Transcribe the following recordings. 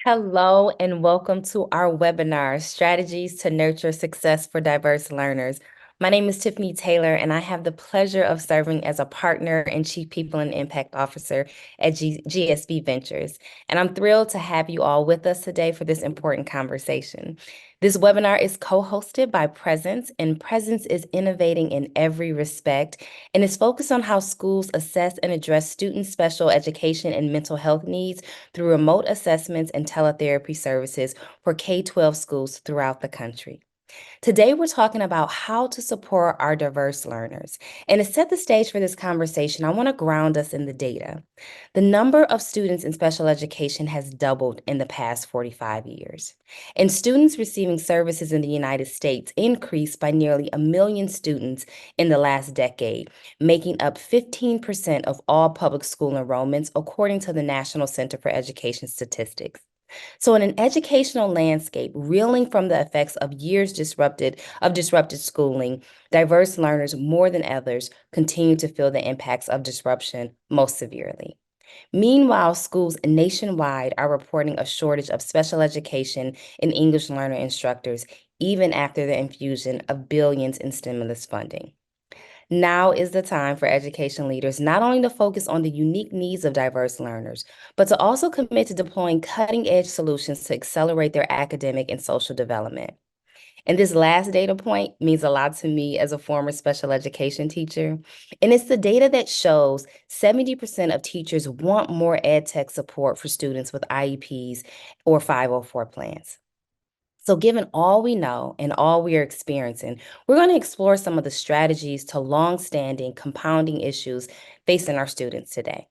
Hello and welcome to our webinar, Strategies to Nurture Success for Diverse Learners. My name is Tiffany Taylor, and I have the pleasure of serving as a partner and Chief People and Impact Officer at GSB Ventures. And I'm thrilled to have you all with us today for this important conversation. This webinar is co-hosted by Presence, and Presence is innovating in every respect and is focused on how schools assess and address students' special education and mental health needs through remote assessments and teletherapy services for K-12 schools throughout the country. Today, we're talking about how to support our diverse learners. And to set the stage for this conversation, I want to ground us in the data. The number of students in special education has doubled in the past 45 years. And students receiving services in the United States increased by nearly 1 million students in the last decade, making up 15% of all public school enrollments, according to the National Center for Education Statistics. So in an educational landscape reeling from the effects of years disrupted schooling, diverse learners more than others continue to feel the impacts of disruption most severely. Meanwhile, schools nationwide are reporting a shortage of special education and English learner instructors, even after the infusion of billions in stimulus funding. Now is the time for education leaders not only to focus on the unique needs of diverse learners, but to also commit to deploying cutting-edge solutions to accelerate their academic and social development. And this last data point means a lot to me as a former special education teacher. And it's the data that shows 70% of teachers want more EdTech support for students with IEPs or 504 plans. So given all we know and all we are experiencing, we're going to explore some of the strategies to long-standing compounding issues facing our students today.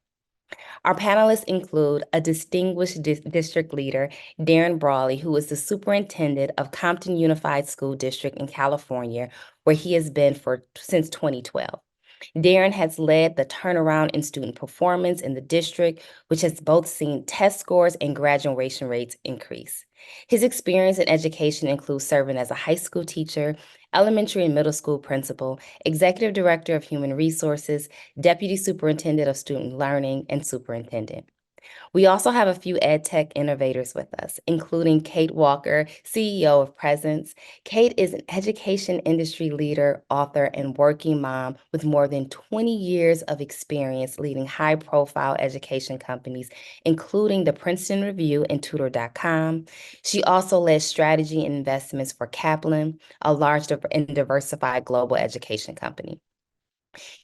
Our panelists include a distinguished district leader, Darren Brawley, who is the superintendent of Compton Unified School District in California, where he has been since 2012. Darren has led the turnaround in student performance in the district, which has both seen test scores and graduation rates increase. His experience in education includes serving as a high school teacher, elementary and middle school principal, executive director of human resources, deputy superintendent of student learning, and superintendent. We also have a few EdTech innovators with us, including Kate Walker, CEO of Presence. Kate is an education industry leader, author, and working mom with more than 20 years of experience leading high-profile education companies, including the Princeton Review and Tutor.com. She also led strategy and investments for Kaplan, a large and diversified global education company.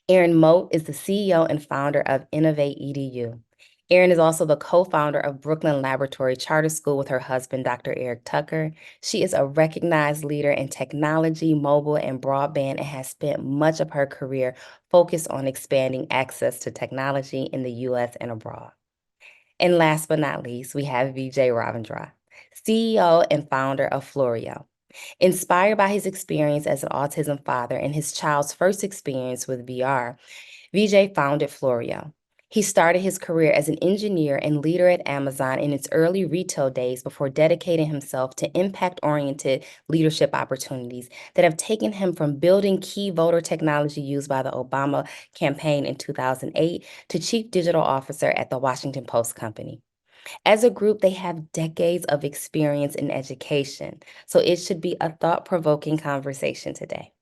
Erin Moat is the CEO and founder of Innovate EDU. Erin is also the co-founder of Brooklyn Laboratory Charter School with her husband, Dr. Eric Tucker. She is a recognized leader in technology, mobile, and broadband, and has spent much of her career focused on expanding access to technology in the U.S. and abroad. And last but not least, we have Vijay Ravindra, CEO and founder of Florio. Inspired by his experience as an autism father and his child's first experience with VR, Vijay founded Florio. He started his career as an engineer and leader at Amazon in its early retail days before dedicating himself to impact-oriented leadership opportunities that have taken him from building key voter technology used by the Obama campaign in 2008 to chief digital officer at the Washington Post Company. As a group, they have decades of experience in education, so it should be a thought-provoking conversation today.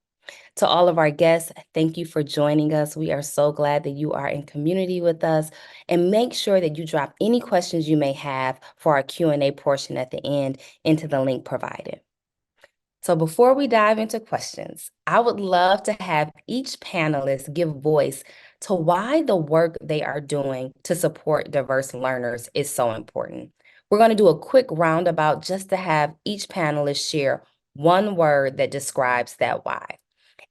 To all of our guests, thank you for joining us. We are so glad that you are in community with us, and make sure that you drop any questions you may have for our Q&A portion at the end into the link provided. So before we dive into questions, I would love to have each panelist give voice to why the work they are doing to support diverse learners is so important. We're going to do a quick roundabout just to have each panelist share one word that describes that why.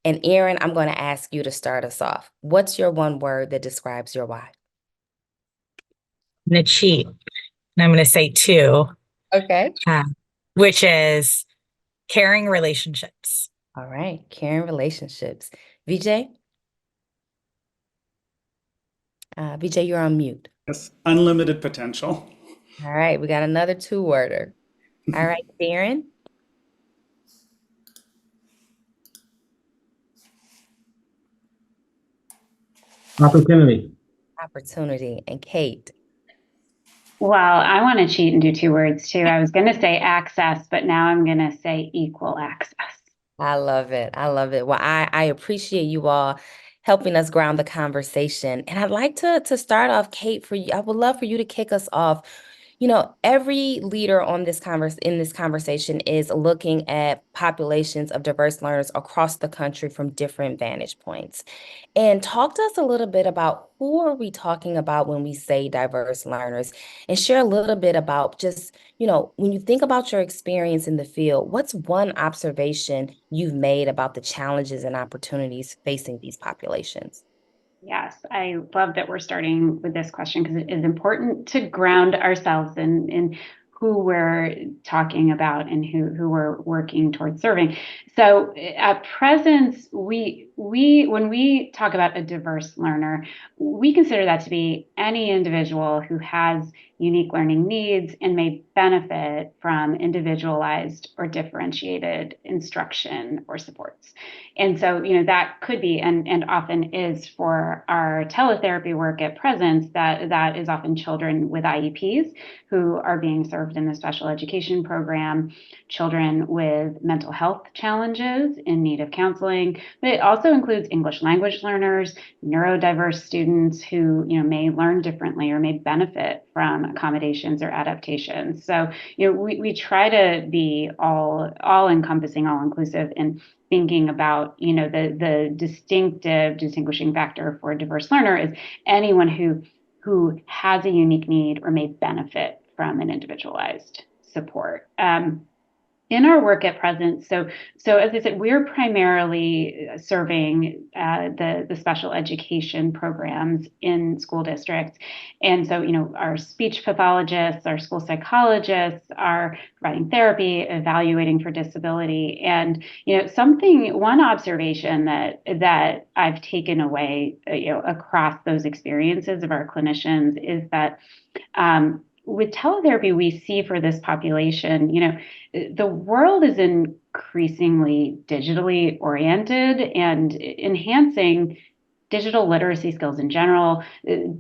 And Erin, I'm going to ask you to start us off. What's your one word that describes your why? I'm going to cheat. And I'm going to say two, Okay. which is caring relationships. All right. Caring relationships. Vijay? Vijay, you're on mute. Yes, unlimited potential. All right. We got another two-worder. All right, Darren? Opportunity. Opportunity. And Kate? Well, I want to cheat and do two words too. I was going to say access, but now I'm going to say equal access. I love it. I love it. Well, I appreciate you all helping us ground the conversation. And I'd like to start off, Kate, for you. I would love for you to kick us off. Every leader on in this conversation is looking at populations of diverse learners across the country from different vantage points. And talk to us a little bit about who are we talking about when we say diverse learners, and share a little bit about just, when you think about your experience in the field, what's one observation you've made about the challenges and opportunities facing these populations? Yes, I love that we're starting with this question because it is important to ground ourselves in who we're talking about and who we're working towards serving. So at Presence, we when we talk about a diverse learner, we consider that to be any individual who has unique learning needs and may benefit from individualized or differentiated instruction or supports. And so, that could be and often is for our teletherapy work at Presence, that is often children with IEPs who are being served in the special education program, children with mental health challenges in need of counseling. But it also includes English language learners, neurodiverse students who, may learn differently or may benefit from accommodations or adaptations. So, we try to be all encompassing, all inclusive in thinking about, the distinctive distinguishing factor for a diverse learner is anyone who has a unique need or may benefit from an individualized support. In our work at Presence, so as I said, we're primarily serving the special education programs in school districts, and so our speech pathologists, our school psychologists are providing therapy, evaluating for disability, and one observation that I've taken away across those experiences of our clinicians is that with teletherapy, we see for this population, the world is increasingly digitally oriented and enhancing digital literacy skills in general,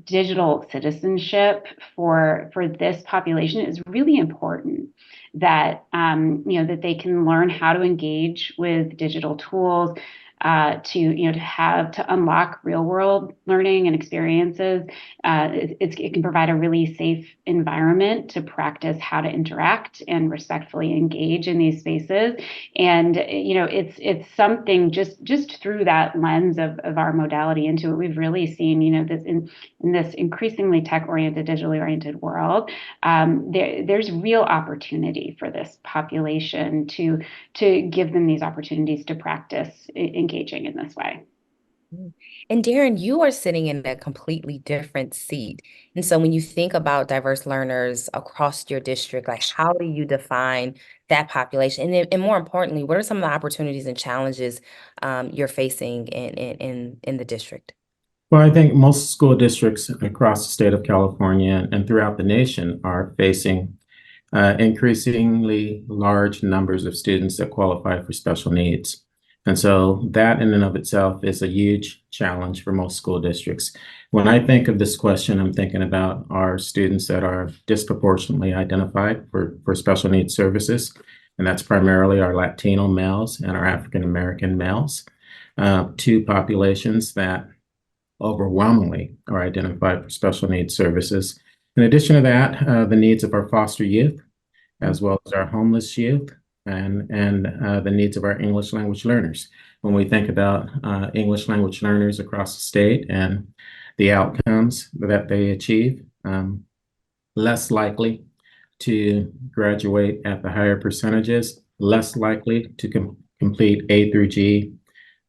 digital citizenship for this population is really important. That that they can learn how to engage with digital tools, to unlock real world learning and experiences. It can provide a really safe environment to practice how to interact and respectfully engage in these spaces. And it's something just through that lens of our modality into it, we've really seen this in this increasingly tech oriented, digitally oriented world. There's real opportunity for this population to give them these opportunities to practice engaging in this way. And Darren, you are sitting in a completely different seat. And so when you think about diverse learners across your district, like how do you define that population? And more importantly, what are some of the opportunities and challenges you're facing in the district? Well, I think most school districts across the state of California and throughout the nation are facing increasingly large numbers of students that qualify for special needs. And so that in and of itself is a huge challenge for most school districts. When I think of this question, I'm thinking about our students that are disproportionately identified for special needs services. And that's primarily our Latino males and our African American males, two populations that overwhelmingly are identified for special needs services. In addition to that, the needs of our foster youth, as well as our homeless youth, and the needs of our English language learners. When we think about English language learners across the state and the outcomes that they achieve, less likely to graduate at the higher percentages, less likely to complete A through G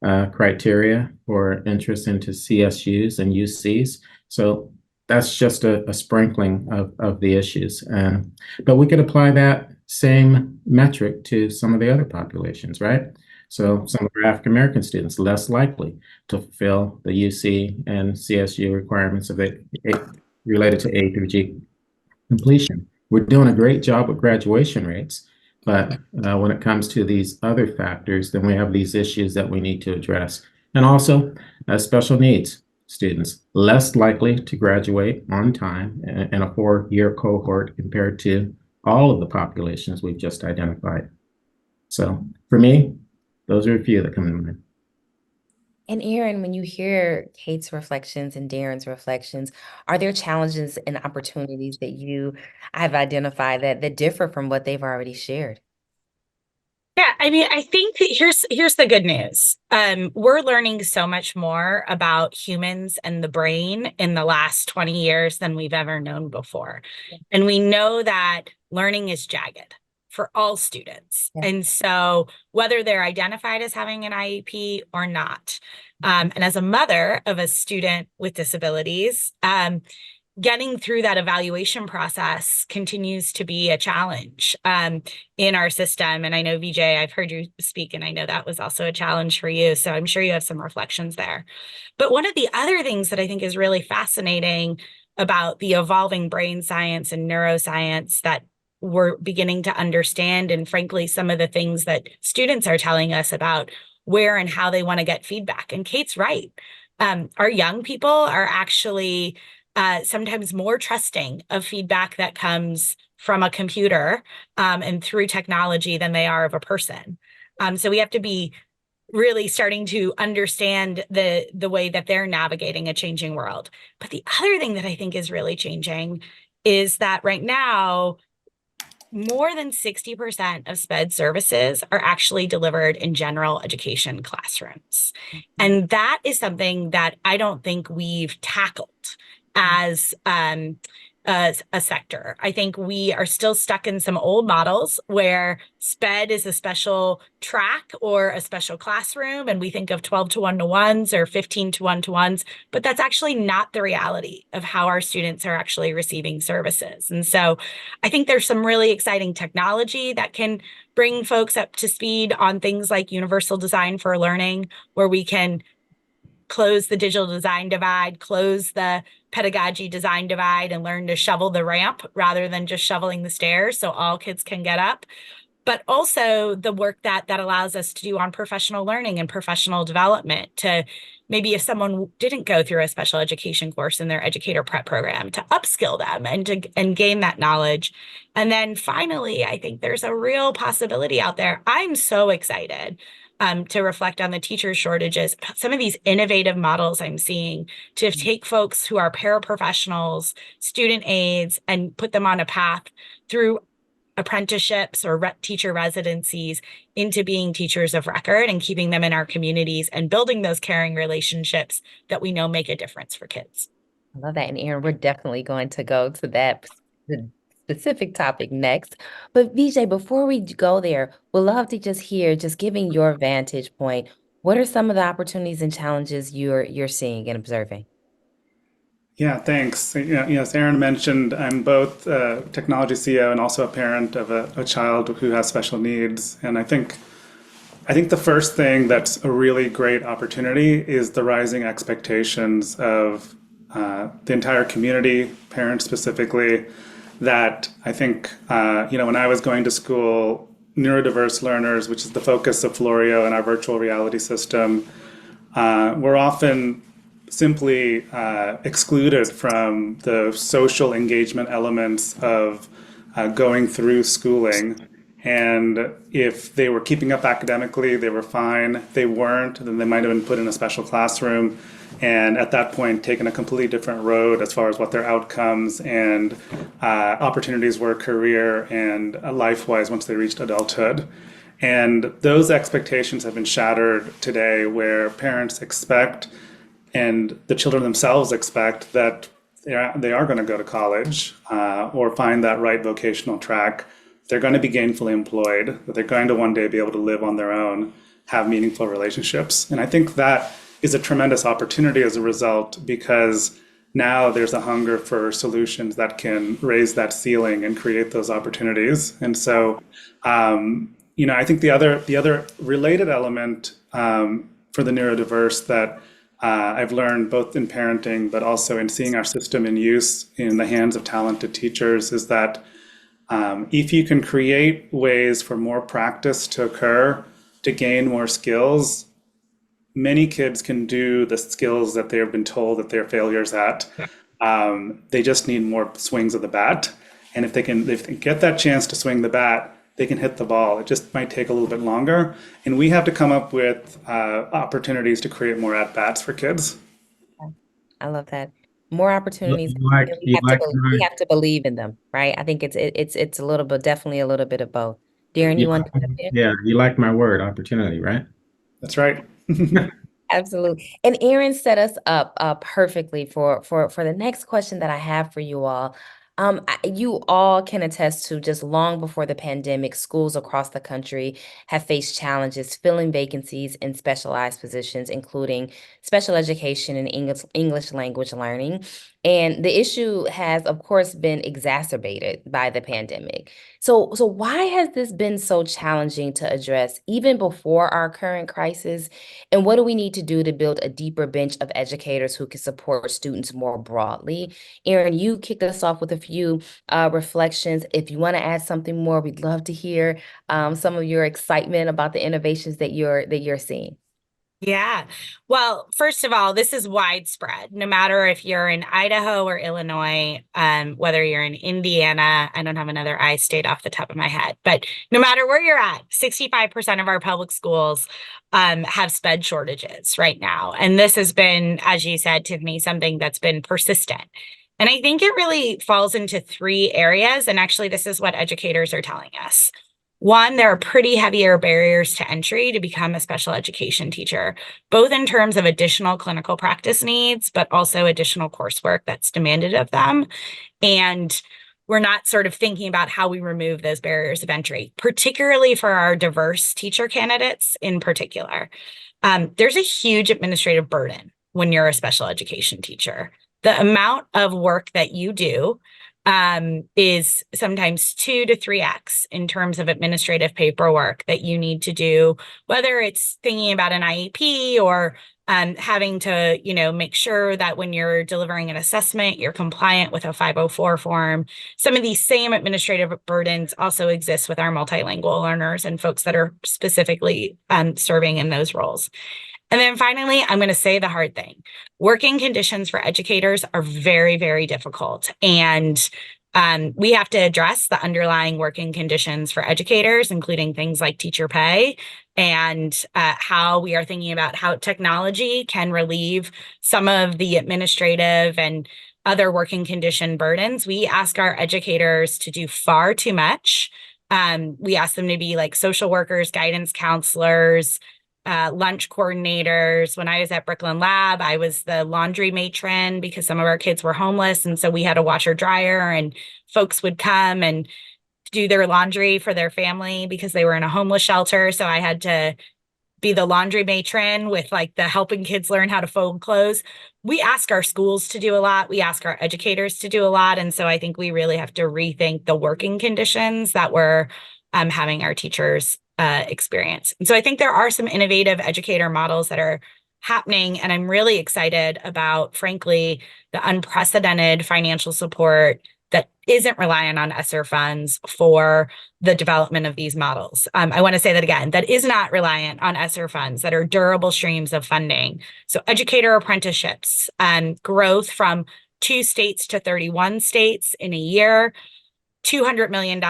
criteria for interest into CSUs and UCs. So that's just a sprinkling of the issues. But we could apply that same metric to some of the other populations, right? So some of our African American students less likely to fulfill the UC and CSU requirements of it related to A through G completion. We're doing a great job with graduation rates, but when it comes to these other factors, then we have these issues that we need to address. And also special needs. students, less likely to graduate on time in a 4-year cohort compared to all of the populations we've just identified. So for me, those are a few that come to mind. And Erin, when you hear Kate's reflections and Darren's reflections, are there challenges and opportunities that you have identified that differ from what they've already shared? Yeah, I mean, I think that here's the good news. We're learning so much more about humans and the brain in the last 20 years than we've ever known before. And we know that learning is jagged for all students. Yeah. And so whether they're identified as having an IEP or not, and as a mother of a student with disabilities, getting through that evaluation process continues to be a challenge in our system. And I know, Vijay, I've heard you speak, and I know that was also a challenge for you. So I'm sure you have some reflections there. But one of the other things that I think is really fascinating about the evolving brain science and neuroscience that we're beginning to understand, and frankly, some of the things that students are telling us about where and how they want to get feedback. And Kate's right. Our young people are actually sometimes more trusting of feedback that comes from a computer and through technology than they are of a person. So we have to be really starting to understand the way that they're navigating a changing world. But the other thing that I think is really changing is that right now, more than 60% of SPED services are actually delivered in general education classrooms. And that is something that I don't think we've tackled as a sector. I think we are still stuck in some old models where SPED is a special track or a special classroom, and we think of 12 to 1-to-1s or 15 to 1-to-1s, but that's actually not the reality of how our students are actually receiving services. And so I think there's some really exciting technology that can bring folks up to speed on things like universal design for learning, where we can close the digital design divide, close the pedagogy design divide, and learn to shovel the ramp rather than just shoveling the stairs so all kids can get up. But also the work that allows us to do on professional learning and professional development, to maybe if someone didn't go through a special education course in their educator prep program, to upskill them and gain that knowledge. And then finally, I think there's a real possibility out there. I'm so excited to reflect on the teacher shortages, some of these innovative models I'm seeing to take folks who are paraprofessionals, student aides, and put them on a path through apprenticeships or teacher residencies into being teachers of record and keeping them in our communities and building those caring relationships that we know make a difference for kids. I love that. And Erin, we're definitely going to go to the specific topic next. But Vijay, before we go there, we'd love to just hear, just giving your vantage point, what are some of the opportunities and challenges you're seeing and observing? Yeah, thanks. Yes, Erin mentioned I'm both a technology CEO and also a parent of a child who has special needs. And I think the first thing that's a really great opportunity is the rising expectations of the entire community, parents specifically, that I think, when I was going to school, neurodiverse learners, which is the focus of Florio and our virtual reality system, were often simply excluded from the social engagement elements of going through schooling. And if they were keeping up academically, they were fine. If they weren't, then they might have been put in a special classroom, and at that point taken a completely different road as far as what their outcomes and opportunities were career and life-wise once they reached adulthood. And those expectations have been shattered today, where parents expect and the children themselves expect that they are going to go to college or find that right vocational track. They're going to be gainfully employed, that they're going to one day be able to live on their own, have meaningful relationships. And I think that is a tremendous opportunity as a result, because now there's a hunger for solutions that can raise that ceiling and create those opportunities. And so, I think the other related element for the neurodiverse that I've learned both in parenting, but also in seeing our system in use in the hands of talented teachers, is that if you can create ways for more practice to occur, to gain more skills, many kids can do the skills that they've been told that they're failures at. They just need more swings of the bat. And if they can get that chance to swing the bat, they can hit the ball. It just might take a little bit longer. And we have to come up with opportunities to create more at-bats for kids. I love that. More opportunities. You like, and you like we my, have to believe in them, right? I think it's a little bit, definitely a little bit of both. Darren, you you want like, to jump in? yeah, you like my word, opportunity, right? That's right. Absolutely. And Erin set us up perfectly for the next question that I have for you all. You all can attest to just long before the pandemic, schools across the country have faced challenges filling vacancies in specialized positions, including special education and English language learning. And the issue has, of course, been exacerbated by the pandemic. So why has this been so challenging to address even before our current crisis? And what do we need to do to build a deeper bench of educators who can support students more broadly? Erin, you kicked us off with a few reflections. If you want to add something more, we'd love to hear some of your excitement about the innovations that you're seeing. Yeah. Well, first of all, this is widespread, no matter if you're in Idaho or Illinois, whether you're in Indiana, I don't have another I state off the top of my head, but no matter where you're at, 65% of our public schools have sped shortages right now. And this has been, as you said, Tiffany, something that's been persistent. And I think it really falls into three areas. And actually, this is what educators are telling us. One, there are pretty heavier barriers to entry to become a special education teacher, both in terms of additional clinical practice needs, but also additional coursework that's demanded of them. And we're not sort of thinking about how we remove those barriers of entry, particularly for our diverse teacher candidates in particular. There's a huge administrative burden when you're a special education teacher. The amount of work that you do is sometimes 2 to 3x in terms of administrative paperwork that you need to do, whether it's thinking about an IEP or having to, make sure that when you're delivering an assessment, you're compliant with a 504 form. Some of these same administrative burdens also exist with our multilingual learners and folks that are specifically serving in those roles. And then finally, I'm going to say the hard thing. Working conditions for educators are very, very difficult. And we have to address the underlying working conditions for educators, including things like teacher pay and how we are thinking about how technology can relieve some of the administrative and other working condition burdens. We ask our educators to do far too much. We ask them to be like social workers, guidance counselors, lunch coordinators. When I was at Brooklyn Lab, I was the laundry matron because some of our kids were homeless. And so we had a washer dryer and folks would come and do their laundry for their family because they were in a homeless shelter. So I had to be the laundry matron with like the helping kids learn how to fold clothes. We ask our schools to do a lot. We ask our educators to do a lot. And so I think we really have to rethink the working conditions that we're having our teachers experience. And so I think there are some innovative educator models that are happening. And I'm really excited about, frankly, the unprecedented financial support that isn't reliant on ESSER funds for the development of these models. I want to say that again, that is not reliant on ESSER funds that are durable streams of funding. So educator apprenticeships, growth from 2 states to 31 states in a year, $200 million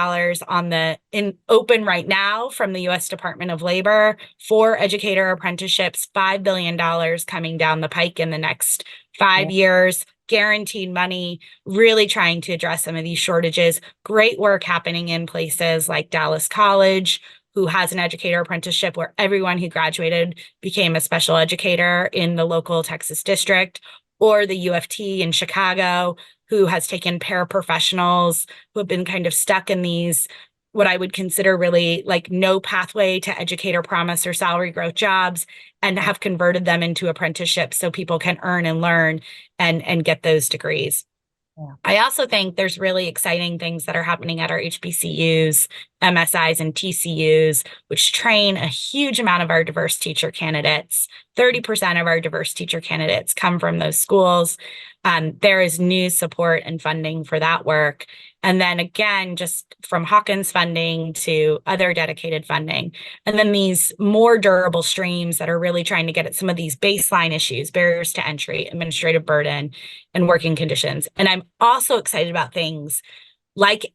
in open right now from the U.S. Department of Labor for educator apprenticeships, $5 billion coming down the pike in the next 5 years, guaranteed money, really trying to address some of these shortages. Great work happening in places like Dallas College, who has an educator apprenticeship where everyone who graduated became a special educator in the local Texas district, or the UFT in Chicago, who has taken paraprofessionals who have been kind of stuck in these, what I would consider really like no pathway to educator promise or salary growth jobs, and have converted them into apprenticeships so people can earn and learn and get those degrees. Yeah. I also think there's really exciting things that are happening at our HBCUs, MSIs, and TCUs, which train a huge amount of our diverse teacher candidates. 30% of our diverse teacher candidates come from those schools. There is new support and funding for that work. And then again, just from Hawkins funding to other dedicated funding. And then these more durable streams that are really trying to get at some of these baseline issues, barriers to entry, administrative burden, and working conditions. And I'm also excited about things like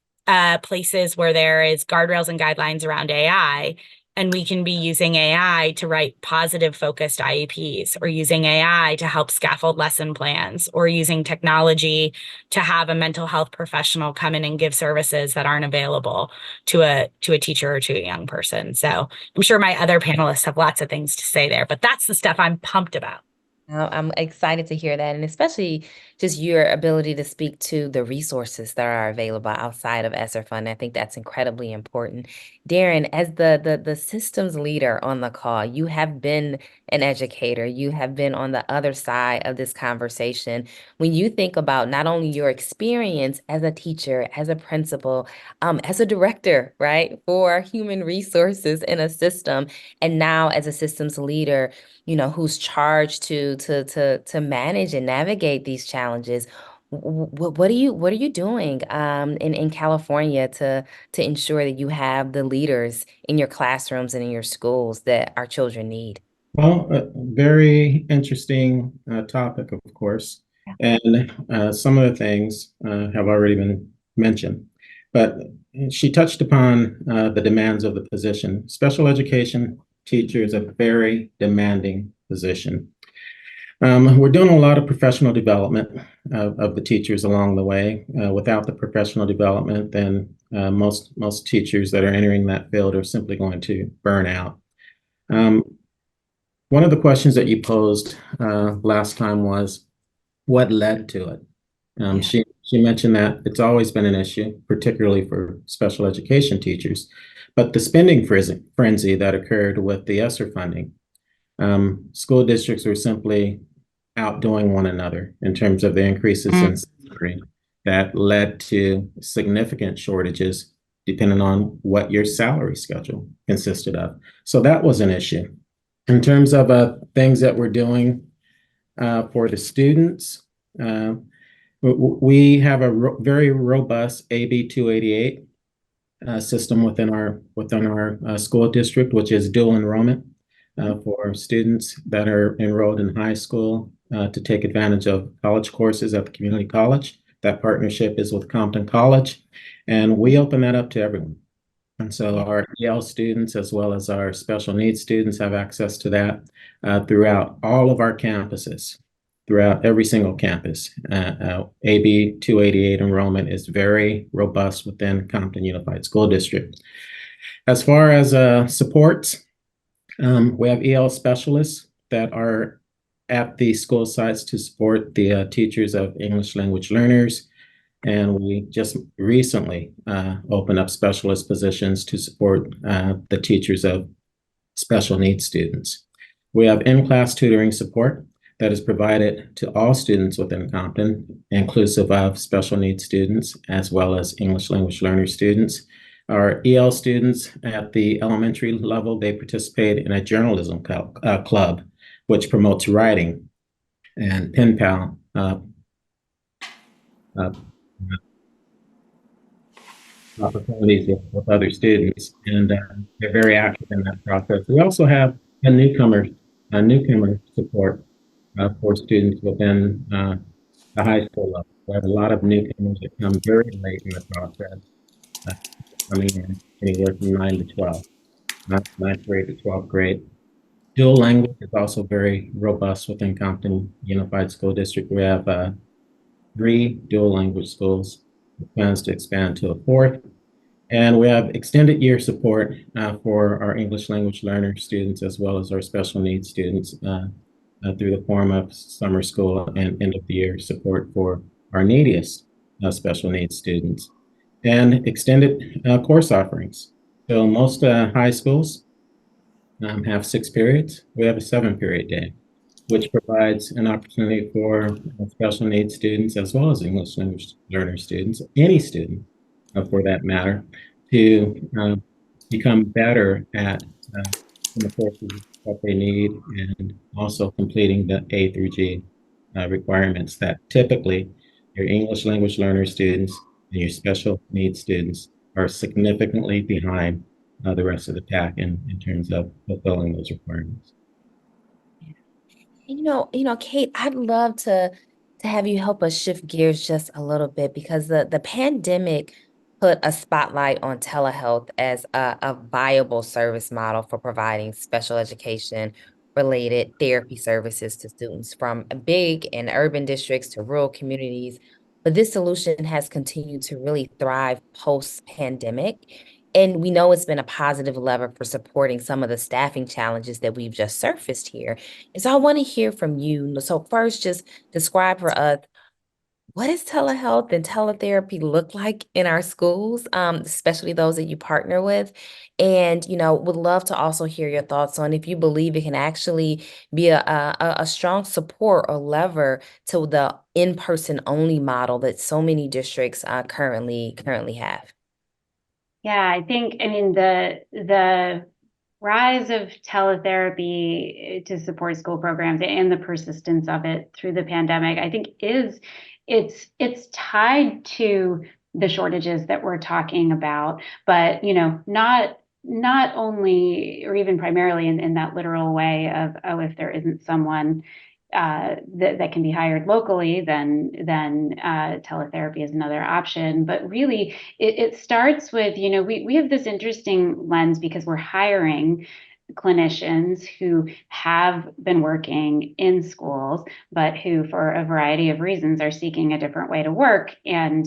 places where there is guardrails and guidelines around AI, and we can be using AI to write positive focused IEPs, or using AI to help scaffold lesson plans, or using technology to have a mental health professional come in and give services that aren't available to a teacher or to a young person. So I'm sure my other panelists have lots of things to say there, but that's the stuff I'm pumped about. I'm excited to hear that, and especially just your ability to speak to the resources that are available outside of ESSER Fund. I think that's incredibly important. Darren, as the systems leader on the call, you have been an educator. You have been on the other side of this conversation. When you think about not only your experience as a teacher, as a principal, as a director, right, for human resources in a system, and now as a systems leader, who's charged to manage and navigate these challenges. What are you doing in California to ensure that you have the leaders in your classrooms and in your schools that our children need? Well, a very interesting topic, of course, and some of the things have already been mentioned, but she touched upon the demands of the position. Special education teacher is a very demanding position. We're doing a lot of professional development of the teachers along the way. Without the professional development, then most teachers that are entering that field are simply going to burn out. One of the questions that you posed last time was, what led to it? She mentioned that it's always been an issue, particularly for special education teachers, but the spending frenzy that occurred with the ESSER funding, school districts were simply outdoing one another in terms of the increases in salary that led to significant shortages depending on what your salary schedule consisted of. So that was an issue. In terms of things that we're doing for the students, we have a very robust AB 288 system within our school district, which is dual enrollment for students that are enrolled in high school to take advantage of college courses at the community college. That partnership is with Compton College, and we open that up to everyone. And so our EL students, as well as our special needs students, have access to that throughout all of our campuses, throughout every single campus. AB 288 enrollment is very robust within Compton Unified School District. As far as supports, we have EL specialists that are at the school sites to support the teachers of English language learners. And we just recently opened up specialist positions to support the teachers of special needs students. We have in-class tutoring support that is provided to all students within Compton, inclusive of special needs students, as well as English language learner students. Our EL students at the elementary level, they participate in a journalism club, which promotes writing and pen pal opportunities with other students, and they're very active in that process. We also have a newcomer support for students within the high school level. We have a lot of newcomers that come very late in the process, coming in anywhere from 9 to 12, ninth grade to 12th grade. Dual language is also very robust within Compton Unified School District. We have 3 dual language schools, plans to expand to a 4th. And we have extended year support for our English language learner students, as well as our special needs students through the form of summer school and end of the year support for our neediest special needs students. And extended course offerings. So most high schools have 6 periods. We have a 7-period day, which provides an opportunity for special needs students, as well as English language learner students, any student for that matter, to become better at the courses that they need, and also completing the A through G requirements that typically your English language learner students and your special needs students are significantly behind the rest of the pack in terms of fulfilling those requirements. Kate, I'd love to have you help us shift gears just a little bit because the pandemic put a spotlight on telehealth as a viable service model for providing special education related therapy services to students from big and urban districts to rural communities. But this solution has continued to really thrive post-pandemic. And we know it's been a positive lever for supporting some of the staffing challenges that we've just surfaced here. And so I want to hear from you. So first, just describe for us, what does telehealth and teletherapy look like in our schools, especially those that you partner with? And, would love to also hear your thoughts on if you believe it can actually be a strong support or lever to the in-person only model that so many districts currently have. Yeah, I mean, the rise of teletherapy to support school programs and the persistence of it through the pandemic, I think it's tied to the shortages that we're talking about, but not only or even primarily in that literal way of, oh, if there isn't someone that can be hired locally, then teletherapy is another option. But really, it starts with, we have this interesting lens because we're hiring clinicians who have been working in schools, but who, for a variety of reasons, are seeking a different way to work. And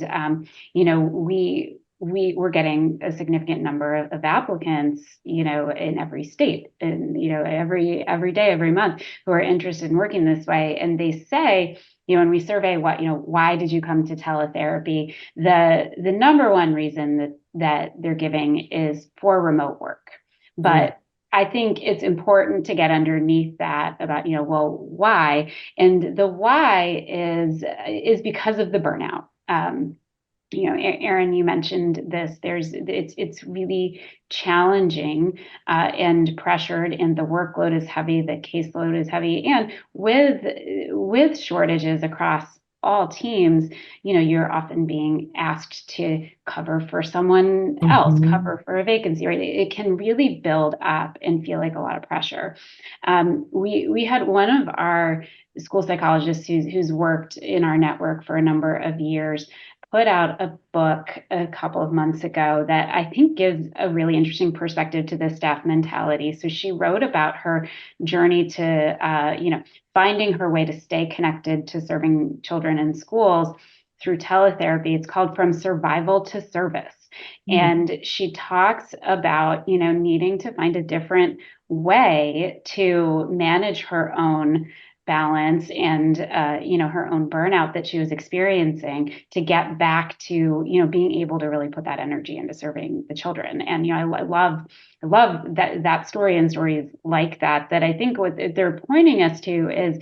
we're getting a significant number of applicants, in every state, and every day, every month, who are interested in working this way. And they say, when we survey why did you come to teletherapy, the number one reason that they're giving is for remote work. But I think it's important to get underneath that about, well, why? And the why is because of the burnout. Erin, you mentioned this. It's really challenging and pressured, and the workload is heavy, the caseload is heavy, and with shortages across all teams, you're often being asked to cover for someone else, cover for a vacancy, right? It can really build up and feel like a lot of pressure. We had one of our school psychologists who's worked in our network for a number of years put out a book a couple of months ago that I think gives a really interesting perspective to the staff mentality. So she wrote about her journey to, finding her way to stay connected to serving children in schools through teletherapy. It's called From Survival to Service. And she talks about, needing to find a different way to manage her own balance and her own burnout that she was experiencing to get back to being able to really put that energy into serving the children. And I love that story and stories like that I think what they're pointing us to is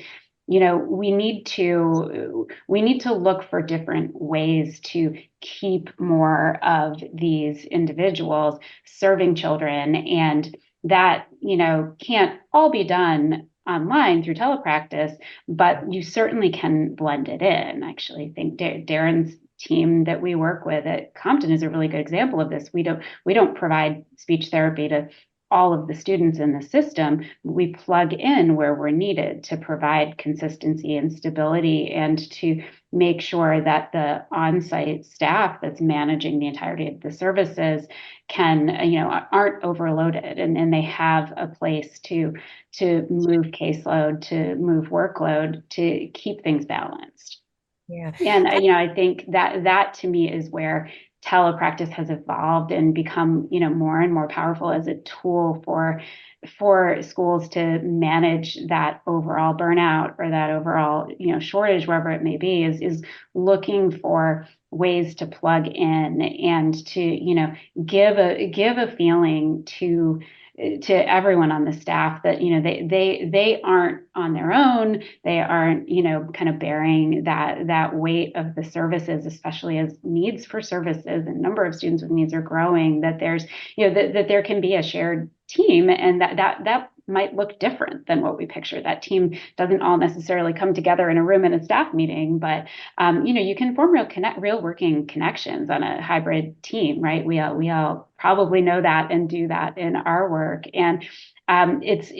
we need to look for different ways to keep more of these individuals serving children, and that can't all be done online through telepractice, but you certainly can blend it in. Actually, I think Darren's team that we work with at Compton is a really good example of this. We don't provide speech therapy to all of the students in the system. We plug in where we're needed to provide consistency and stability and to make sure that the on-site staff that's managing the entirety of the services can, aren't overloaded, and they have a place to move caseload, to move workload, to keep things balanced. Yeah. And I think that to me is where telepractice has evolved and become more and more powerful as a tool for schools to manage that overall burnout or that overall shortage, wherever it may be, is looking for ways to plug in and to give a feeling to everyone on the staff that they aren't on their own. They aren't kind of bearing that weight of the services, especially as needs for services and number of students with needs are growing. That there's that there can be a shared team, and that might look different than what we picture. That team doesn't all necessarily come together in a room in a staff meeting, but you can form real working connections on a hybrid team, right? We all probably know that and do that in our work. And it's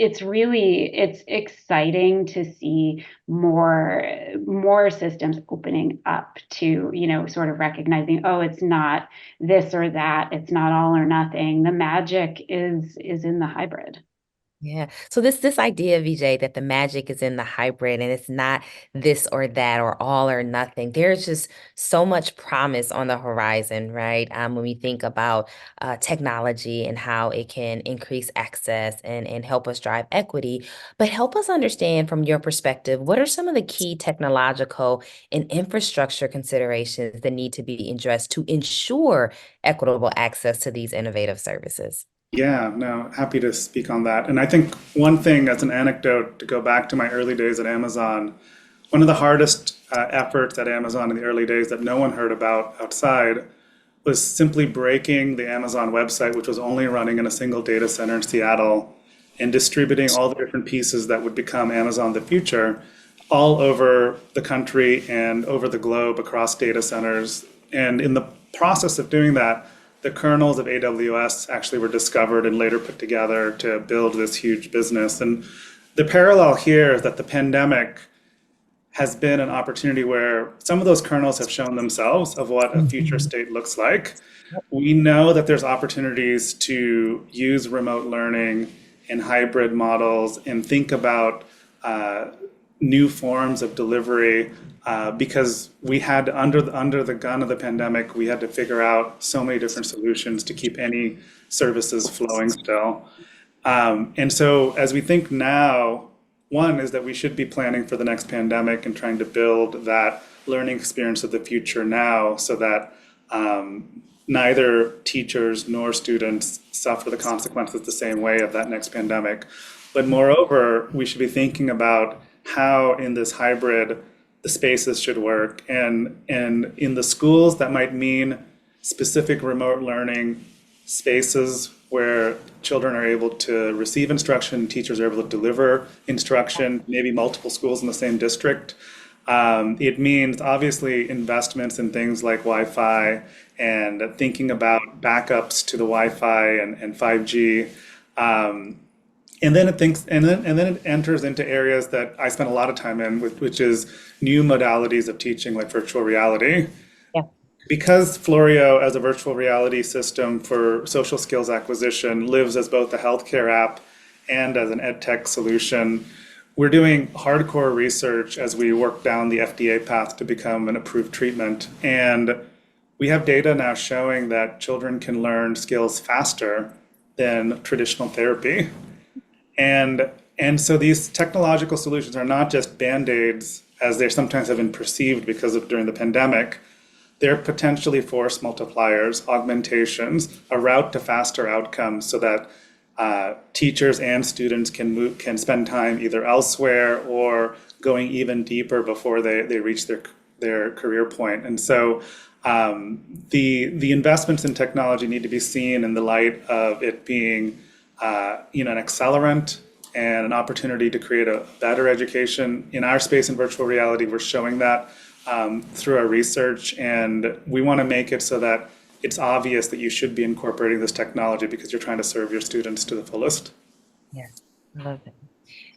exciting to see more systems opening up to, sort of recognizing, oh, it's not this or that, it's not all or nothing. The magic is in the hybrid. Yeah. So this idea, VJ, that the magic is in the hybrid and it's not this or that or all or nothing. There's just so much promise on the horizon, right? When we think about technology and how it can increase access and help us drive equity, but help us understand from your perspective, what are some of the key technological and infrastructure considerations that need to be addressed to ensure equitable access to these innovative services? Yeah, no, happy to speak on that. And I think one thing as an anecdote to go back to my early days at Amazon, one of the hardest efforts at Amazon in the early days that no one heard about outside was simply breaking the Amazon website, which was only running in a single data center in Seattle, and distributing all the different pieces that would become Amazon the future all over the country and over the globe across data centers. And in the process of doing that, the kernels of AWS actually were discovered and later put together to build this huge business. And the parallel here is that the pandemic has been an opportunity where some of those kernels have shown themselves of what a future state looks like. We know that there's opportunities to use remote learning and hybrid models and think about new forms of delivery because we had under the gun of the pandemic, we had to figure out so many different solutions to keep any services flowing still. And so as we think now, one is that we should be planning for the next pandemic and trying to build that learning experience of the future now so that neither teachers nor students suffer the consequences the same way of that next pandemic. But moreover, we should be thinking about how in this hybrid the spaces should work. And in the schools, that might mean specific remote learning spaces where children are able to receive instruction, teachers are able to deliver instruction, maybe multiple schools in the same district. It means obviously investments in things like Wi-Fi and thinking about backups to the Wi-Fi and 5G. And then it enters into areas that I spent a lot of time in, which is new modalities of teaching, like virtual reality. Yeah. Because Florio, as a virtual reality system for social skills acquisition, lives as both a healthcare app and as an EdTech solution, we're doing hardcore research as we work down the FDA path to become an approved treatment. And we have data now showing that children can learn skills faster than traditional therapy. And so these technological solutions are not just band-aids as they sometimes have been perceived because of during the pandemic. They're potentially force multipliers, augmentations, a route to faster outcomes so that teachers and students can spend time either elsewhere or going even deeper before they reach their career point. And so the investments in technology need to be seen in the light of it being an accelerant and an opportunity to create a better education. In our space in virtual reality, we're showing that through our research, and we want to make it so that it's obvious that you should be incorporating this technology because you're trying to serve your students to the fullest. Yeah, I love it.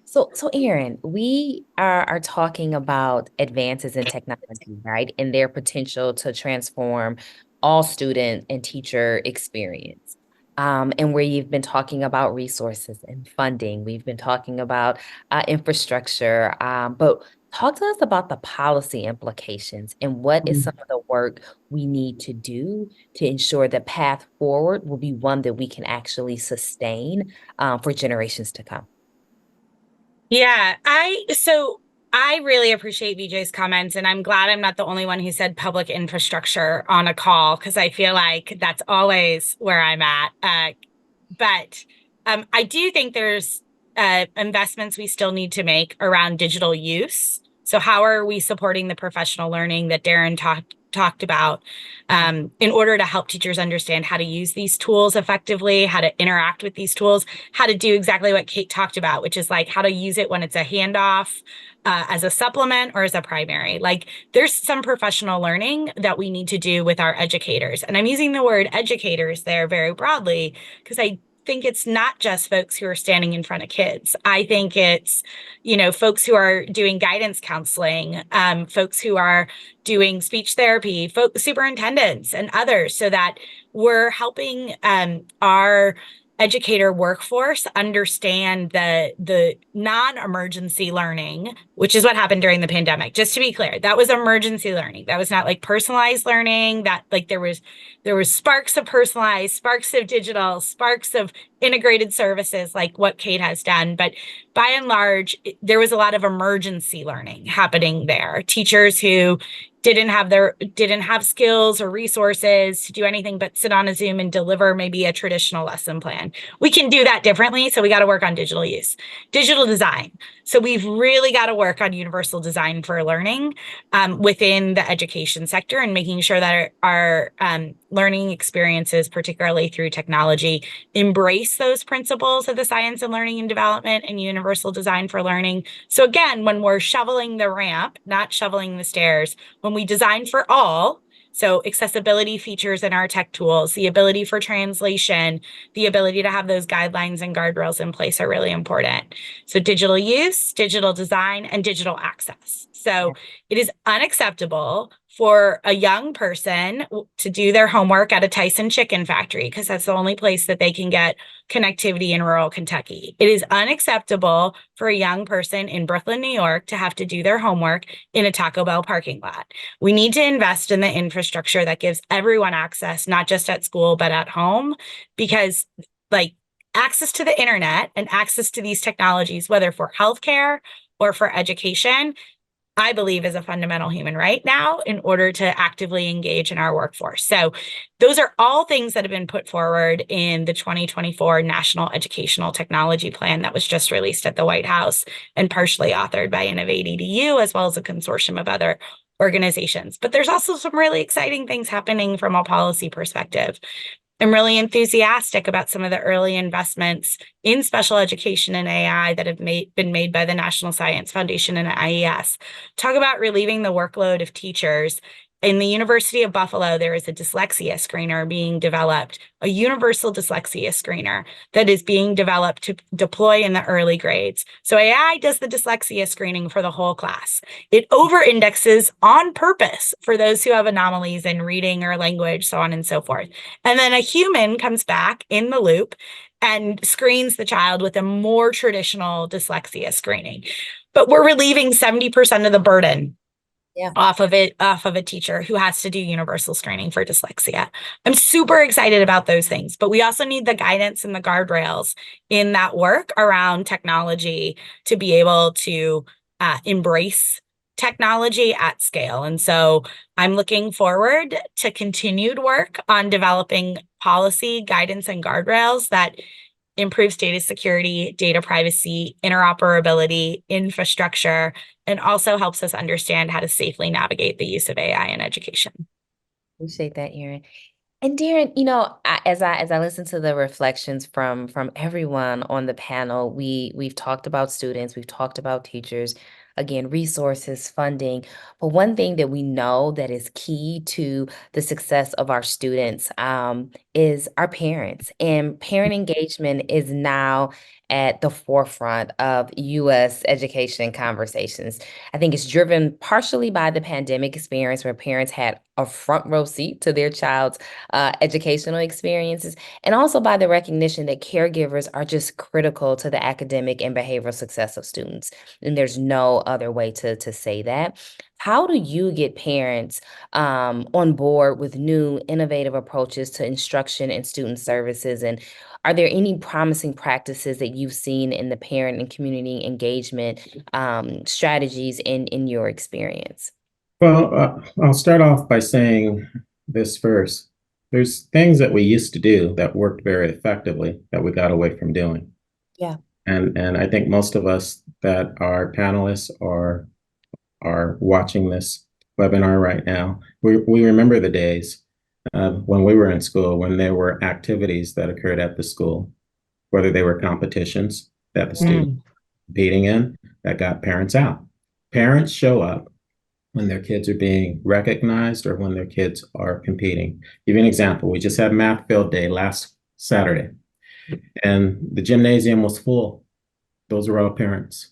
So Erin, we are talking about advances in technology, right? And their potential to transform all student and teacher experience. And where you've been talking about resources and funding, we've been talking about infrastructure, but talk to us about the policy implications and what is some of the work we need to do to ensure the path forward will be one that we can actually sustain for generations to come. Yeah, I really appreciate VJ's comments, and I'm glad I'm not the only one who said public infrastructure on a call, because I feel like that's always where I'm at. But I do think there's investments we still need to make around digital use. So how are we supporting the professional learning that Darren talked about, in order to help teachers understand how to use these tools effectively, how to interact with these tools, how to do exactly what Kate talked about, which is like how to use it when it's a handoff, as a supplement or as a primary. Like there's some professional learning that we need to do with our educators. And I'm using the word educators there very broadly because I think it's not just folks who are standing in front of kids. I think it's, folks who are doing guidance counseling, folks who are doing speech therapy, superintendents and others, so that we're helping our educator workforce understand the non-emergency learning, which is what happened during the pandemic. Just to be clear, that was emergency learning. That was not like personalized learning. That like there was sparks of personalized, sparks of digital, sparks of integrated services like what Kate has done. But by and large, there was a lot of emergency learning happening there. Teachers who didn't have skills or resources to do anything but sit on a Zoom and deliver maybe a traditional lesson plan. We can do that differently. So we got to work on digital use, digital design. So we've really got to work on universal design for learning within the education sector, and making sure that our learning experiences, particularly through technology, embrace those principles of the science and learning and development and universal design for learning. So again, when we're shoveling the ramp, not shoveling the stairs, when we design for all, so accessibility features in our tech tools, the ability for translation, the ability to have those guidelines and guardrails in place are really important. So digital use, digital design, and digital access. So it is unacceptable for a young person to do their homework at a Tyson chicken factory because that's the only place that they can get connectivity in rural Kentucky. It is unacceptable for a young person in Brooklyn, New York to have to do their homework in a Taco Bell parking lot. We need to invest in the infrastructure that gives everyone access, not just at school, but at home, because like access to the internet and access to these technologies, whether for healthcare or for education, I believe is a fundamental human right now in order to actively engage in our workforce. So those are all things that have been put forward in the 2024 National Educational Technology Plan that was just released at the White House and partially authored by Innovate EDU, as well as a consortium of other organizations. But there's also some really exciting things happening from a policy perspective. I'm really enthusiastic about some of the early investments in special education and AI that have been made by the National Science Foundation and IES. Talk about relieving the workload of teachers. In the University of Buffalo, there is a dyslexia screener being developed, a universal dyslexia screener that is being developed to deploy in the early grades. So AI does the dyslexia screening for the whole class. It over-indexes on purpose for those who have anomalies in reading or language, so on and so forth. And then a human comes back in the loop and screens the child with a more traditional dyslexia screening. But we're relieving 70% of the burden off of a teacher who has to do universal screening for dyslexia. I'm super excited about those things, but we also need the guidance and the guardrails in that work around technology to be able to embrace technology at scale. And so I'm looking forward to continued work on developing policy, guidance, and guardrails that improves data security, data privacy, interoperability, infrastructure, and also helps us understand how to safely navigate the use of AI in education. Appreciate that, Erin. And Darren, as I listen to the reflections from everyone on the panel, we've talked about students, we've talked about teachers, again, resources, funding. But one thing that we know that is key to the success of our students is our parents. And parent engagement is now at the forefront of U.S. education conversations. I think it's driven partially by the pandemic experience where parents had a front row seat to their child's educational experiences, and also by the recognition that caregivers are just critical to the academic and behavioral success of students. And there's no other way to say that. How do you get parents on board with new innovative approaches to instruction and student services? And are there any promising practices that you've seen in the parent and community engagement strategies in your experience? Well, I'll start off by saying this first. There's things that we used to do that worked very effectively that we got away from doing. Yeah. And I think most of us that are panelists or are watching this webinar right now. We remember the days when we were in school, when there were activities that occurred at the school, whether they were competitions that the students were competing in that got parents out. Parents show up when their kids are being recognized or when their kids are competing. Give you an example. We just had math field day last Saturday, and the gymnasium was full. Those were all parents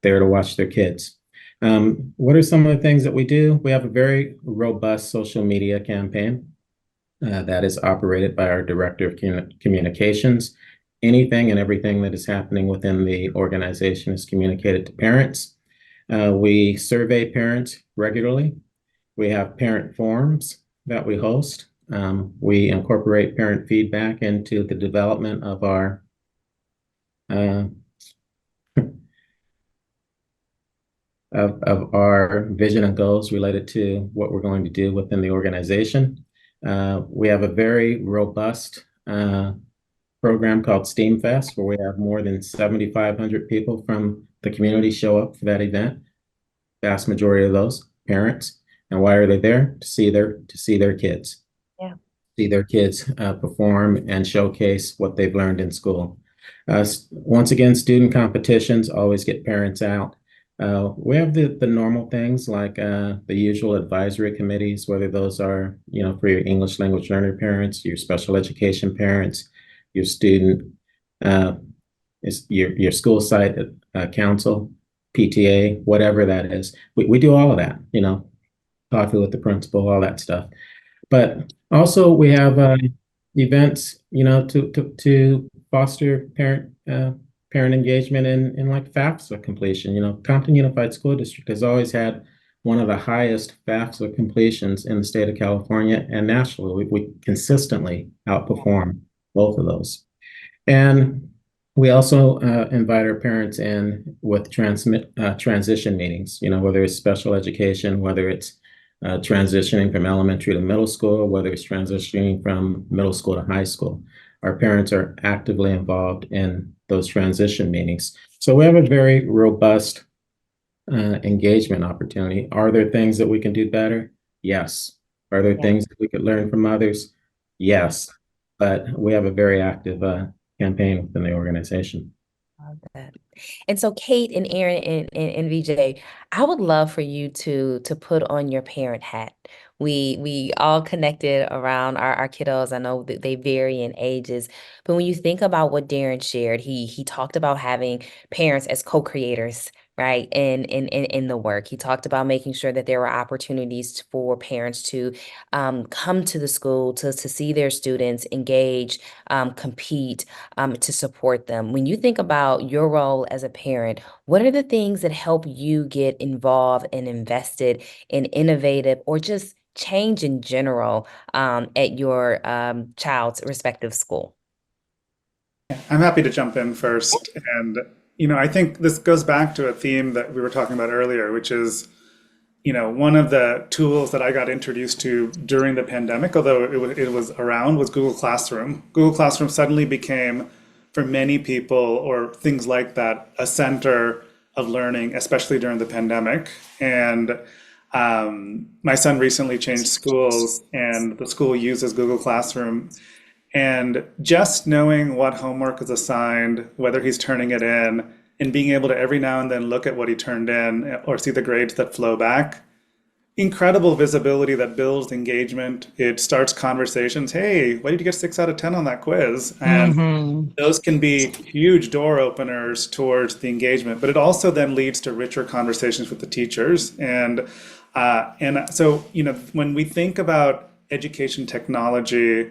there to watch their kids. What are some of the things that we do? We have a very robust social media campaign that is operated by our director of communications. Anything and everything that is happening within the organization is communicated to parents. We survey parents regularly. We have parent forums that we host. We incorporate parent feedback into the development of our of our vision and goals related to what we're going to do within the organization. We have a very robust program called STEAM Fest, where we have more than 7,500 people from the community show up for that event. Vast majority of those parents. And why are they there? To see their kids. Yeah. See their kids perform and showcase what they've learned in school. Once again, student competitions always get parents out. We have the normal things like the usual advisory committees, whether those are, for your English language learner parents, your special education parents, your student, your school site council, PTA, whatever that is. We do all of that, coffee with the principal, all that stuff. But also we have events, to foster parent engagement in like FAFSA completion. Compton Unified School District has always had one of the highest FAFSA completions in the state of California and nationally. We consistently outperform both of those. And we also invite our parents in with transition meetings, whether it's special education, whether it's transitioning from elementary to middle school, whether it's transitioning from middle school to high school. Our parents are actively involved in those transition meetings. So we have a very robust engagement opportunity. Are there things that we can do better? Yes. Are there things that we could learn from others? Yes. But we have a very active campaign within the organization. Love that. And so Kate and Aaron and VJ, I would love for you to put on your parent hat. We all connected around our kiddos. I know that they vary in ages, but when you think about what Darren shared, he talked about having parents as co-creators, right? In the work. He talked about making sure that there were opportunities for parents to come to the school to see their students engage, compete, to support them. When you think about your role as a parent, what are the things that help you get involved and invested in innovative or just change in general at your child's respective school? I'm happy to jump in first. And, I think this goes back to a theme that we were talking about earlier, which is, one of the tools that I got introduced to during the pandemic, although it was around, was Google Classroom. Google Classroom suddenly became, for many people or things like that, a center of learning, especially during the pandemic. And my son recently changed schools, and the school uses Google Classroom. And just knowing what homework is assigned, whether he's turning it in, and being able to every now and then look at what he turned in or see the grades that flow back, incredible visibility that builds engagement. It starts conversations. Hey, why did you get 6 out of 10 on that quiz? And those can be huge door openers towards the engagement, but it also then leads to richer conversations with the teachers. And so, when we think about education technology,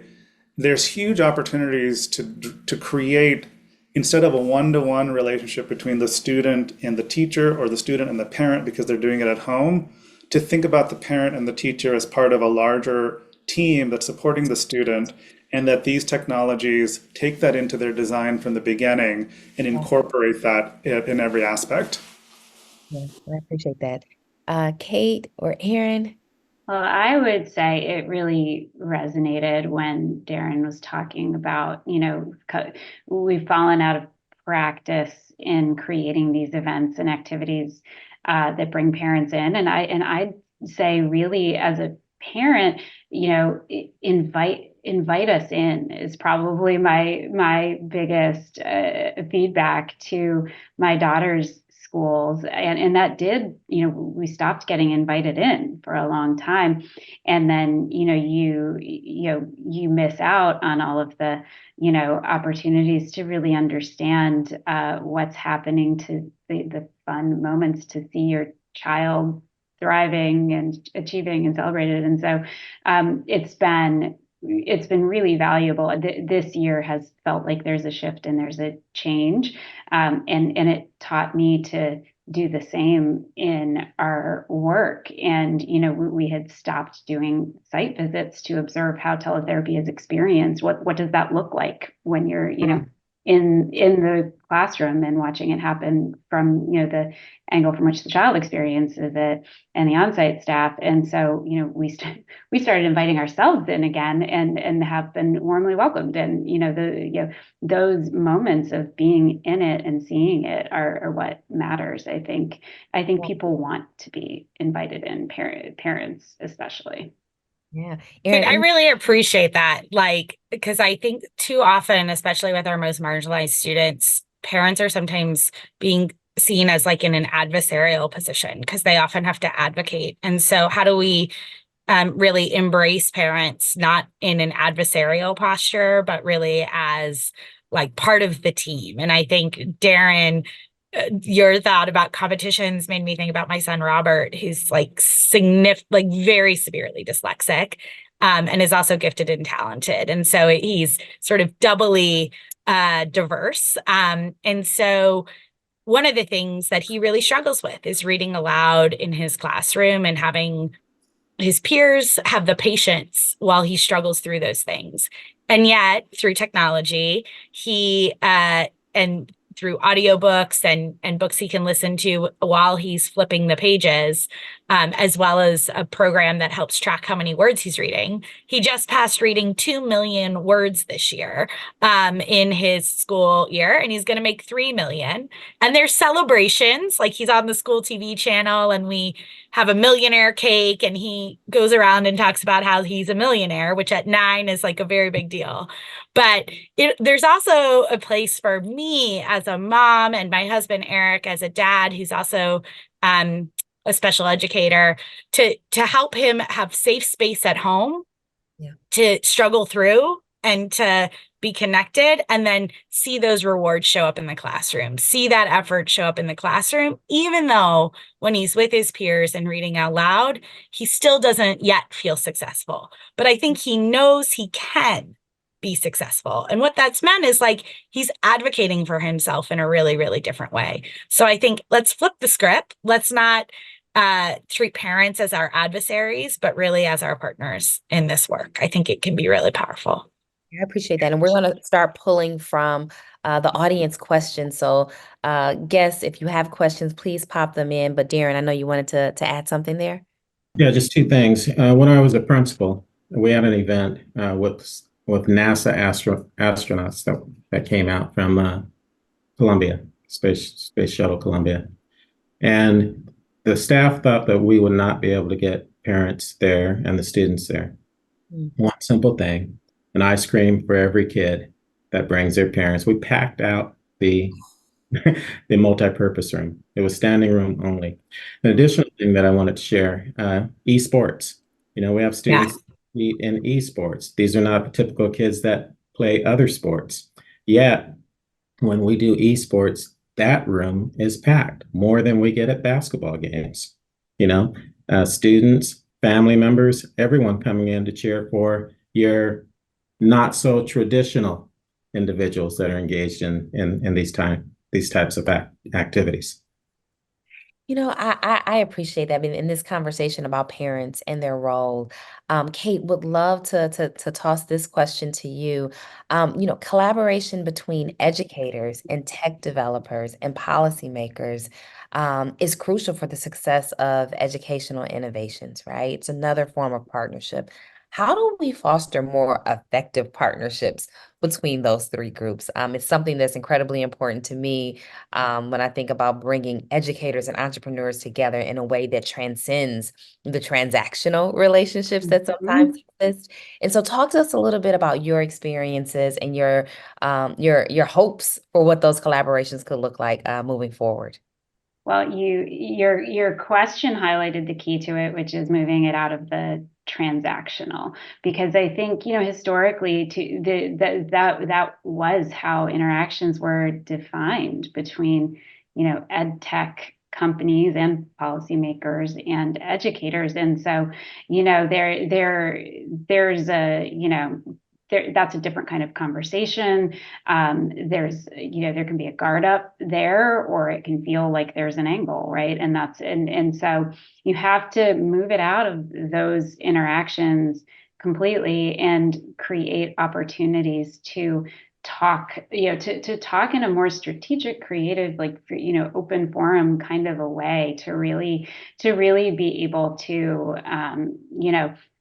there's huge opportunities to create, instead of a one-to-one relationship between the student and the teacher or the student and the parent because they're doing it at home, to think about the parent and the teacher as part of a larger team that's supporting the student, and that these technologies take that into their design from the beginning and incorporate that in every aspect. Yeah, I appreciate that. Kate or Aaron? Well, I would say it really resonated when Darren was talking about, we've fallen out of practice in creating these events and activities that bring parents in. And I say really as a parent, invite us in is probably my biggest feedback to my daughter's schools, and that did, we stopped getting invited in for a long time, and then you miss out on all of the opportunities to really understand what's happening, to the fun moments, to see your child thriving and achieving and celebrated. And so it's been really valuable. This year has felt like there's a shift and there's a change, and it taught me to do the same in our work. And we had stopped doing site visits to observe how teletherapy is experienced. What does that look like when you're in the classroom and watching it happen from the angle from which the child experiences it, and the on-site staff. And so we started inviting ourselves in again, and have been warmly welcomed. And those moments of being in it and seeing it are what matters. I think people want to be invited in, parents especially. Yeah. Kate, I Erin, really appreciate that. Like, because I think too often, especially with our most marginalized students, parents are sometimes being seen as like in an adversarial position because they often have to advocate. And so how do we really embrace parents not in an adversarial posture, but really as like part of the team? And I think Darren, your thought about competitions made me think about my son Robert, who's like very severely dyslexic, and is also gifted and talented, and so he's sort of doubly diverse. And so one of the things that he really struggles with is reading aloud in his classroom and having his peers have the patience while he struggles through those things. And yet, through technology, he and through audiobooks and books he can listen to while he's flipping the pages, as well as a program that helps track how many words he's reading. He just passed reading 2 million words this year in his school year, and he's going to make 3 million. And there's celebrations, like he's on the school TV channel, and we have a millionaire cake, and he goes around and talks about how he's a millionaire, which at 9 is like a very big deal. But there's also a place for me as a mom, and my husband Eric as a dad who's also a special educator, to help him have safe space at home, to struggle through and to be connected, and then see those rewards show up in the classroom, see that effort show up in the classroom, even though when he's with his peers and reading out loud, he still doesn't yet feel successful. But I think he knows he can be successful. And what that's meant is like he's advocating for himself in a really, really different way. So I think let's flip the script. Let's not treat parents as our adversaries, but really as our partners in this work. I think it can be really powerful. I appreciate that. And we're going to start pulling from the audience questions. So guests, if you have questions, please pop them in. But Darren, I know you wanted to add something there. Yeah, just two things. When I was a principal, we had an event with NASA astronauts that came out from Columbia, Space Shuttle Columbia. And the staff thought that we would not be able to get parents there and the students there. One simple thing, an ice cream for every kid that brings their parents. We packed out the the multi-purpose room. It was standing room only. An additional thing that I wanted to share, esports. We have students in esports. These are not typical kids that play other sports. Yet, when we do esports, that room is packed more than we get at basketball games. Students, family members, everyone coming in to cheer for your not so traditional individuals that are engaged in these types of activities. I appreciate that. I mean, in this conversation about parents and their role, Kate, would love to toss this question to you. Collaboration between educators and tech developers and policymakers is crucial for the success of educational innovations, right? It's another form of partnership. How do we foster more effective partnerships between those three groups? It's something that's incredibly important to me when I think about bringing educators and entrepreneurs together in a way that transcends the transactional relationships that sometimes exist. And so talk to us a little bit about your experiences and your hopes for what those collaborations could look like moving forward. Well, your question highlighted the key to it, which is moving it out of the transactional, because I think, historically that was how interactions were defined between, ed tech companies and policymakers and educators. And so, there's that's a different kind of conversation. There can be a guard up there, or it can feel like there's an angle, right? And so you have to move it out of those interactions completely and create opportunities to talk, to talk in a more strategic, creative, open forum kind of a way to really be able to,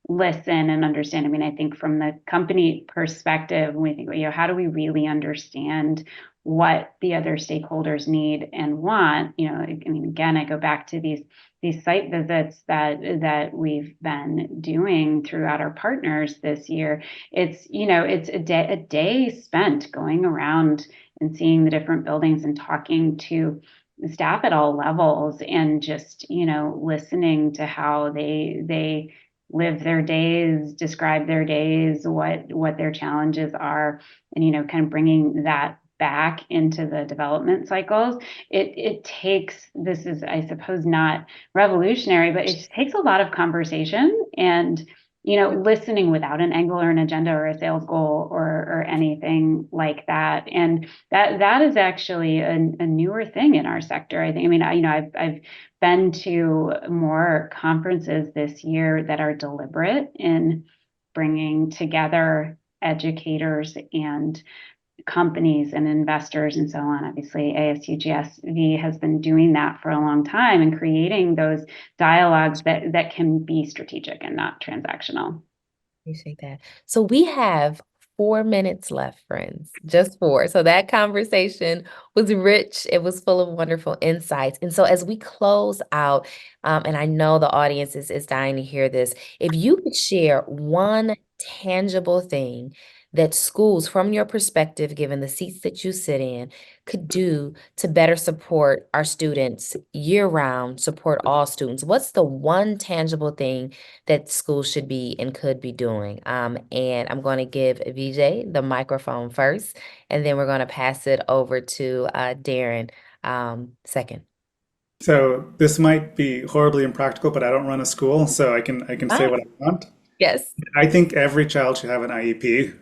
listen and understand. I mean, I think from the company perspective, when we think, how do we really understand what the other stakeholders need and want? I mean, again, I go back to these site visits that we've been doing throughout our partners this year. It's a day spent going around and seeing the different buildings and talking to staff at all levels, and just listening to how they live their days, describe their days, what their challenges are, and kind of bringing that back into the development cycles. It takes, this is, I suppose, not revolutionary, but it takes a lot of conversation and listening without an angle or an agenda or a sales goal or anything like that. And that is actually a newer thing in our sector. I think, I mean, I've been to more conferences this year that are deliberate in bringing together educators and companies and investors and so on. Obviously, ASU+GSV has been doing that for a long time and creating those dialogues that can be strategic and not transactional. Appreciate that. So we have 4 minutes left, friends, just 4. So that conversation was rich. It was full of wonderful insights. And so as we close out, and I know the audience is dying to hear this, if you could share one tangible thing that schools, from your perspective, given the seats that you sit in, could do to better support our students year-round, support all students, what's the one tangible thing that schools should be and could be doing? And I'm going to give VJ the microphone first, and then we're going to pass it over to Darren second. So this might be horribly impractical, but I don't run a school, so I can say what I want. Yes. I think every child should have an IEP,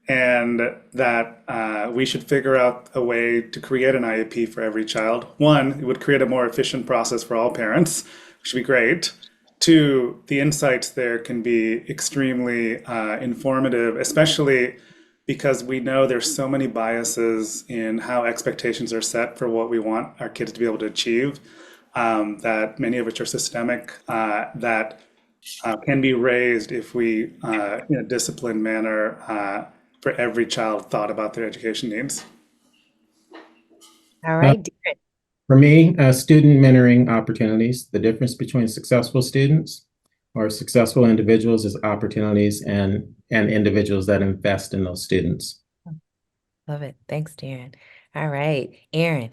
and that we should figure out a way to create an IEP for every child. One, it would create a more efficient process for all parents, which would be great. Two, the insights there can be extremely informative, especially because we know there's so many biases in how expectations are set for what we want our kids to be able to achieve, that many of which are systemic, that can be raised if we, in a disciplined manner, for every child, thought about their education needs. All right, Darren. For me, student mentoring opportunities, the difference between successful students or successful individuals is opportunities and individuals that invest in those students. Love it. Thanks, Darren. All right, Aaron.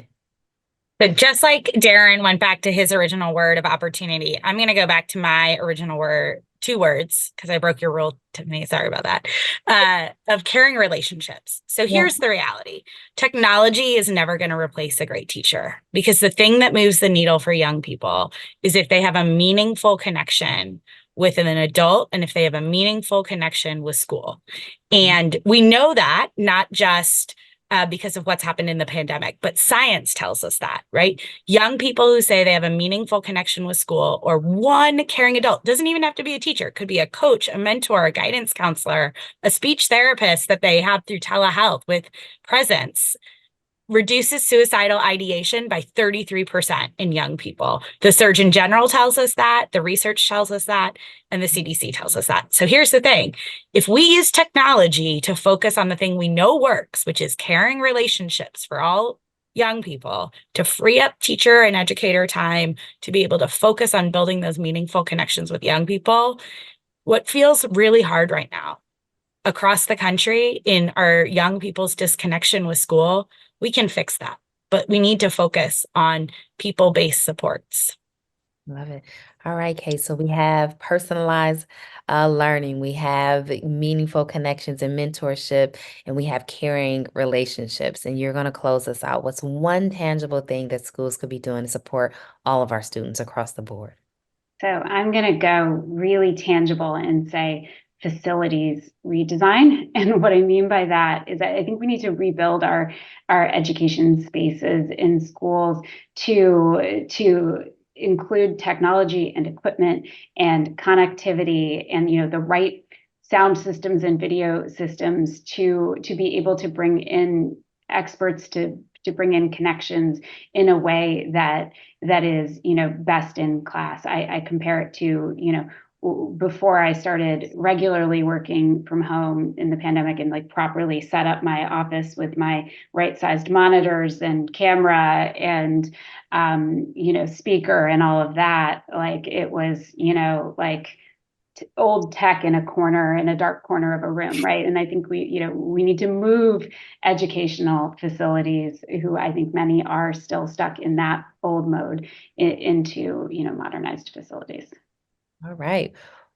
But just like Darren went back to his original word of opportunity, I'm going to go back to my original word, 2 words, because I broke your rule, Tiffany. Sorry about that, of caring relationships. So here's the reality. Technology is never going to replace a great teacher, because the thing that moves the needle for young people is if they have a meaningful connection with an adult and if they have a meaningful connection with school. And we know that not just because of what's happened in the pandemic, but science tells us that, right? Young people who say they have a meaningful connection with school, or one caring adult, doesn't even have to be a teacher, it could be a coach, a mentor, a guidance counselor, a speech therapist that they have through telehealth with presence. reduces suicidal ideation by 33% in young people. The Surgeon General tells us that, the research tells us that, and the CDC tells us that. So here's the thing. If we use technology to focus on the thing we know works, which is caring relationships for all young people, to free up teacher and educator time to be able to focus on building those meaningful connections with young people, what feels really hard right now across the country in our young people's disconnection with school, we can fix that. But we need to focus on people-based supports. Love it. All right, Kate. So we have personalized learning, we have meaningful connections and mentorship, and we have caring relationships. And you're going to close us out. What's one tangible thing that schools could be doing to support all of our students across the board? So I'm going to go really tangible and say facilities redesign. And what I mean by that is that I think we need to rebuild our education spaces in schools to include technology and equipment and connectivity and the right sound systems and video systems to be able to bring in experts to bring in connections in a way that is best in class. I compare it to before I started regularly working from home in the pandemic and like properly set up my office with my right-sized monitors and camera and speaker and all of that. Like it was like old tech in a dark corner of a room, right? And I think we need to move educational facilities, who I think many are still stuck in that old mode, into modernized facilities. All right.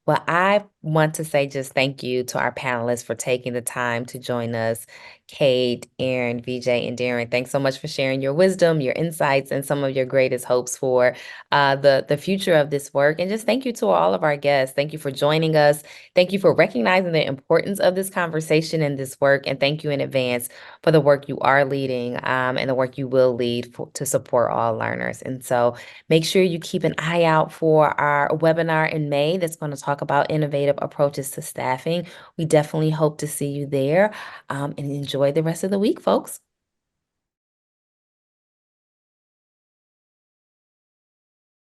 Well, I want to say just thank you to our panelists for taking the time to join us. Kate, Aaron, VJ, and Darren, thanks so much for sharing your wisdom, your insights, and some of your greatest hopes for the future of this work. And just thank you to all of our guests. Thank you for joining us. Thank you for recognizing the importance of this conversation and this work. And thank you in advance for the work you are leading and the work you will lead to support all learners. And so make sure you keep an eye out for our webinar in May that's going to talk about innovative approaches to staffing. We definitely hope to see you there, and enjoy the rest of the week, folks.